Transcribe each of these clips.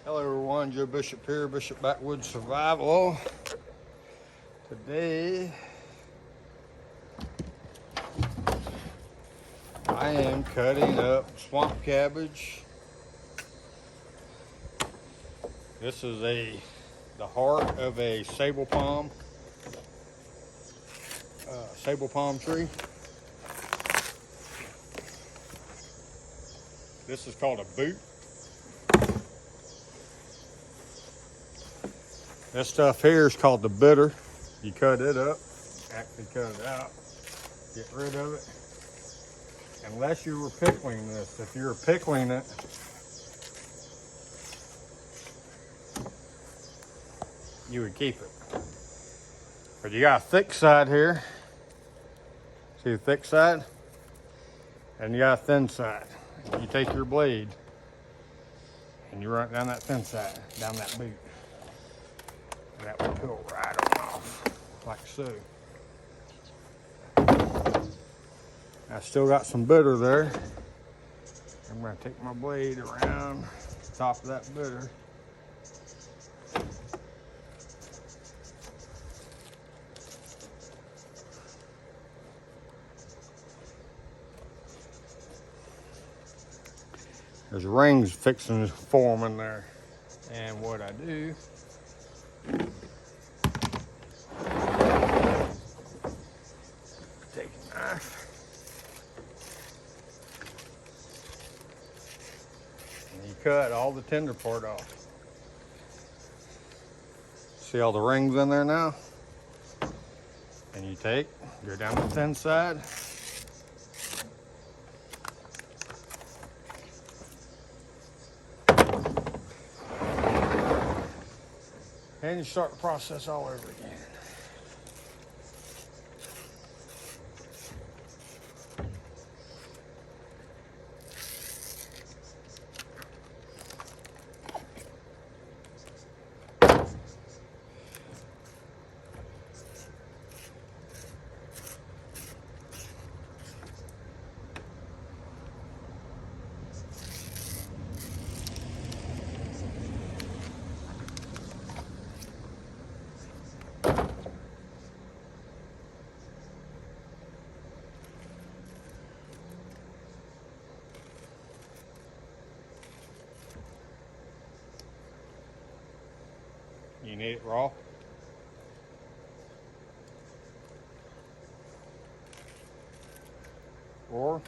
Hello everyone, Joe Bishop here, Bishop Backwoods Survival. Today, I am cutting up swamp cabbage. This is the heart of a sable palm tree. This is called a boot. This stuff here is called the bitter. You cut it up, actually cut it out, get rid of it. Unless you were pickling this. If you were pickling it, you would keep it. But you got a thick side here. See the thick side? And you got a thin side. You take your blade and you run it down that thin side, down that boot. And that would peel right on off, like so. I still got some bitter there. I'm going to take my blade around the top of that bitter. There's rings fixing to form in there. And what I do, take a knife and you cut all the tender part off. See all the rings in there now? And you go down the thin side. And you start the process all over again. You need it raw. Or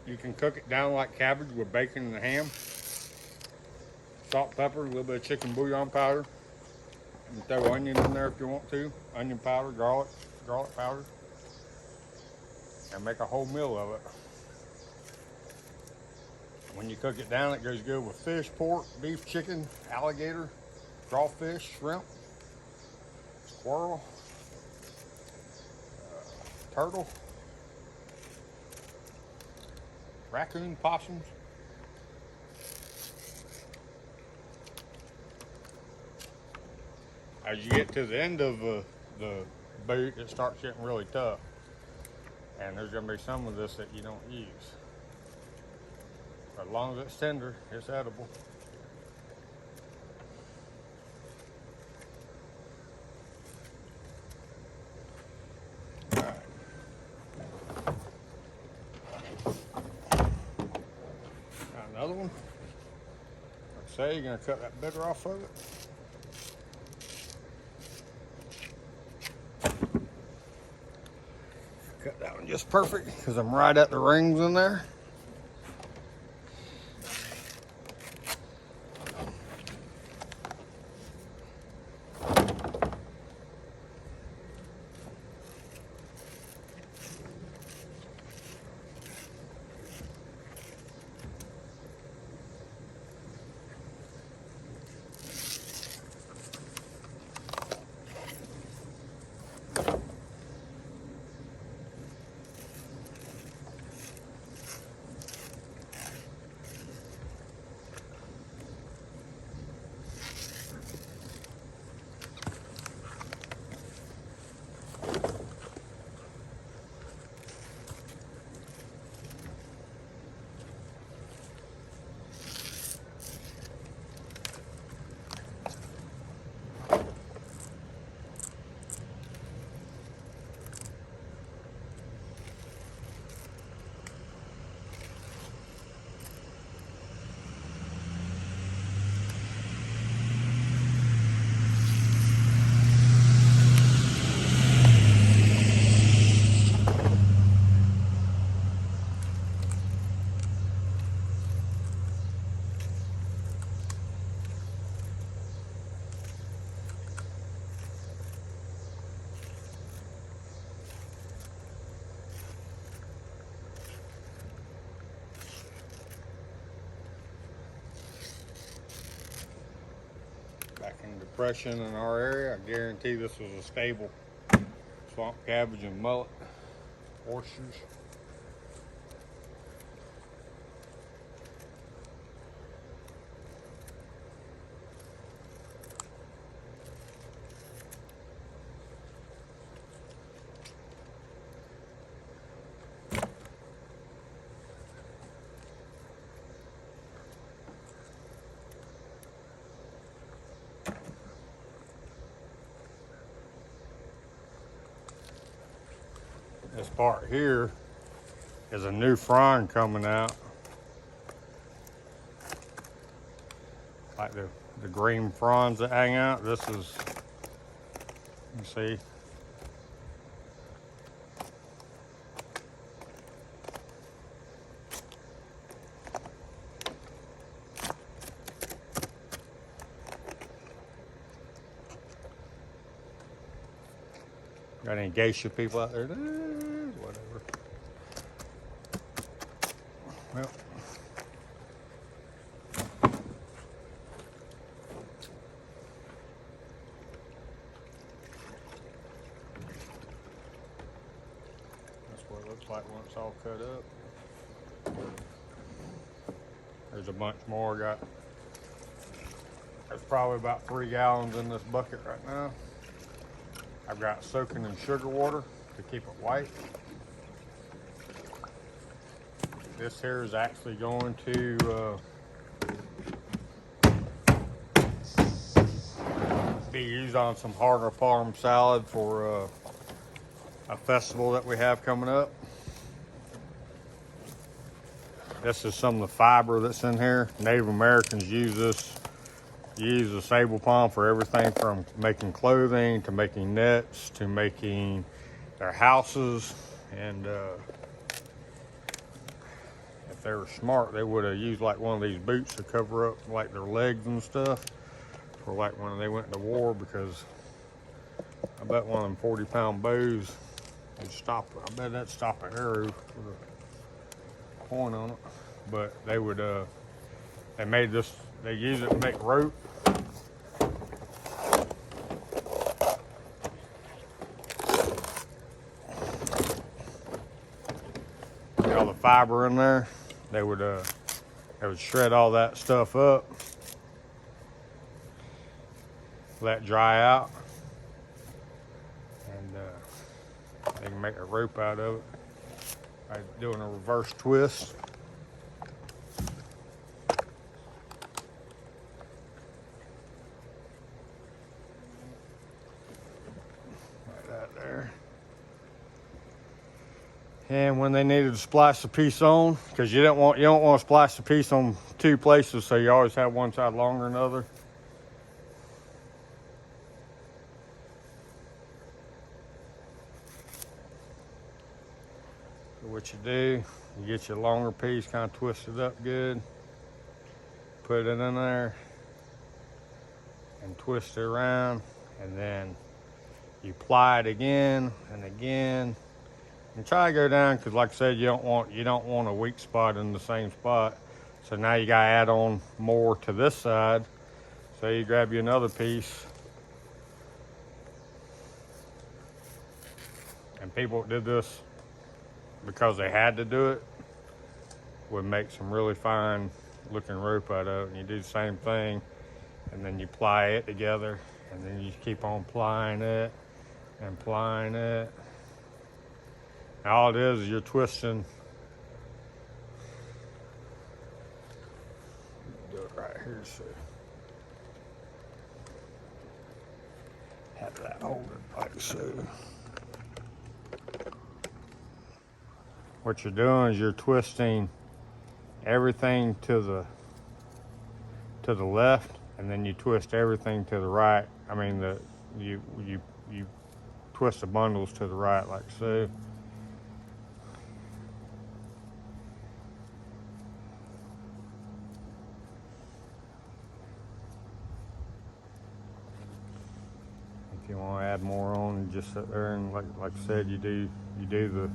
you can cook it down like cabbage with bacon and ham. Salt, pepper, a little bit of chicken bouillon powder. You can throw onion in there if you want to. Onion powder, garlic powder. And make a whole meal of it. When you cook it down, it goes good with fish, pork, beef, chicken, alligator, crawfish, shrimp, squirrel, turtle, raccoon, possums. As you get to the end of the boot, it starts getting really tough. And there's going to be some of this that you don't use. But as long as it's tender, it's edible. Alright. Got another one. Like I say, you're going to cut that bitter off of it. Cut that one just perfect because I'm right at the rings in there. depression in our area, I guarantee this was a stable swamp cabbage and mullet oysters. This part here is a new frond coming out. Like the green fronds that hang out. This is, you see. Got any geisha people out there? Whatever. Well. That's what it looks like when it's all cut up. There's a bunch more. There's probably about 3 gallons in this bucket right now. I've got soaking in sugar water to keep it white. This here is actually going to be used on some harder farm salad for a festival that we have coming up. This is some of the fiber that's in here. Native Americans use this. Use the sable palm for everything from making clothing to making nets to making their houses. And if they were smart, they would have used like one of these boots to cover up like their legs and stuff for like when they went to war, because I bet one of them 40-pound bows would stop. I bet that'd stop an arrow with a point on it. But they would, they made this, they use it to make rope. All the fiber in there, they would shred all that stuff up, let dry out, and they can make a rope out of it by doing a reverse twist. And when they needed to splice the piece on, because you don't want to splice the piece on 2 places, so you always have one side longer than the other. So what you do, you get your longer piece, kind of twist it up good, put it in there, and twist it around, and then you ply it again and again. And try to go down, because like I said, you don't want a weak spot in the same spot. So now you gotta add on more to this side. So you grab you another piece. And people that did this because they had to do it would make some really fine looking rope out of it. And you do the same thing, and then you ply it together, and then you keep on plying it and plying it. All it is you're twisting. Do it right here, so have that hold it like so. What you're doing is you're twisting everything to the left, and then you twist everything to the right. I mean, you twist the bundles to the right like so. If you want to add more on, you just sit there and like I said, you do the.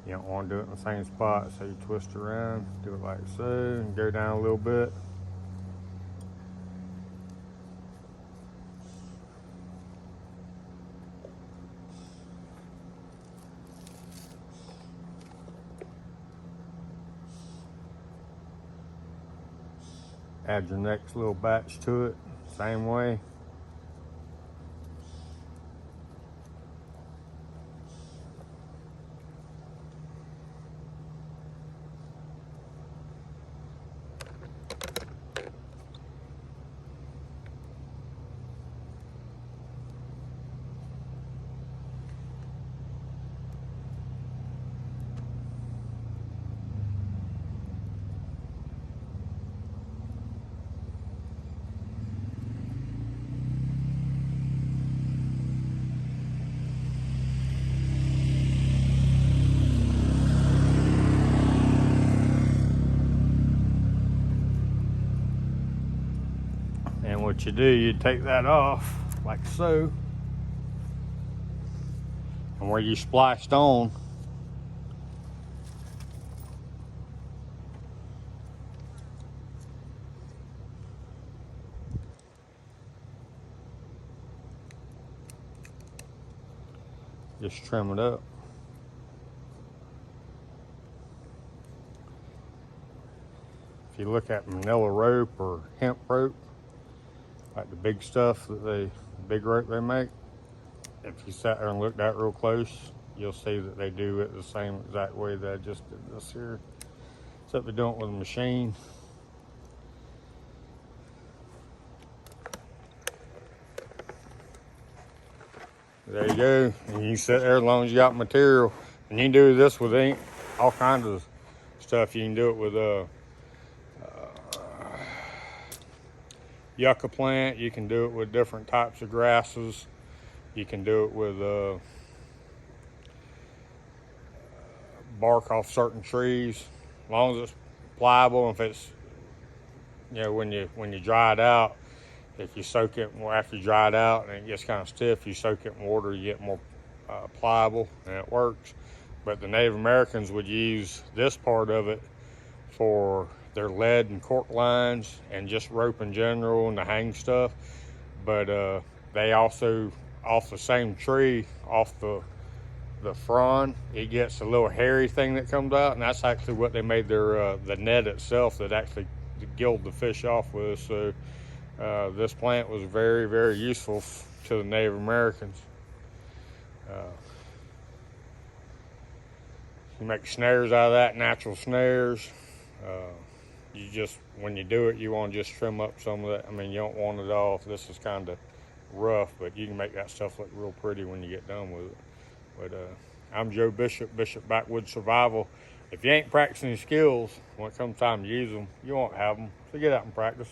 You don't want to do it in the same spot, so you twist around, do it like so, and go down a little bit. Add your next little batch to it, same way. And what you do, you take that off like so. And where you spliced on, just trim it up. If you look at manila rope or hemp rope, like the big stuff that big rope they make, if you sat there and looked at it real close, you'll see that they do it the same exact way that I just did this here, except they're doing it with a machine. There you go. And you sit there as long as you got material. And you can do this with all kinds of stuff. You can do it with yucca plant. You can do it with different types of grasses. You can do it with bark off certain trees, as long as it's pliable. If it's, when you dry it out, if you soak it after you dry it out and it gets kind of stiff, you soak it in water, you get more pliable, and it works. But the Native Americans would use this part of it for their lead and cork lines and just rope in general and the hang stuff. But they also, off the same tree, off the frond, it gets a little hairy thing that comes out, and that's actually what they made their the net itself that actually gilled the fish off with. So this plant was very, very useful to the Native Americans. You make snares out of that, natural snares. You just, when you do it, you want to just trim up some of that. I mean, you don't want it off. This is kind of rough, but you can make that stuff look real pretty when you get done with it. But I'm Joe Bishop, Bishop Backwoods Survival. If you ain't practicing your skills, when it comes time to use them, you won't have them. So get out and practice.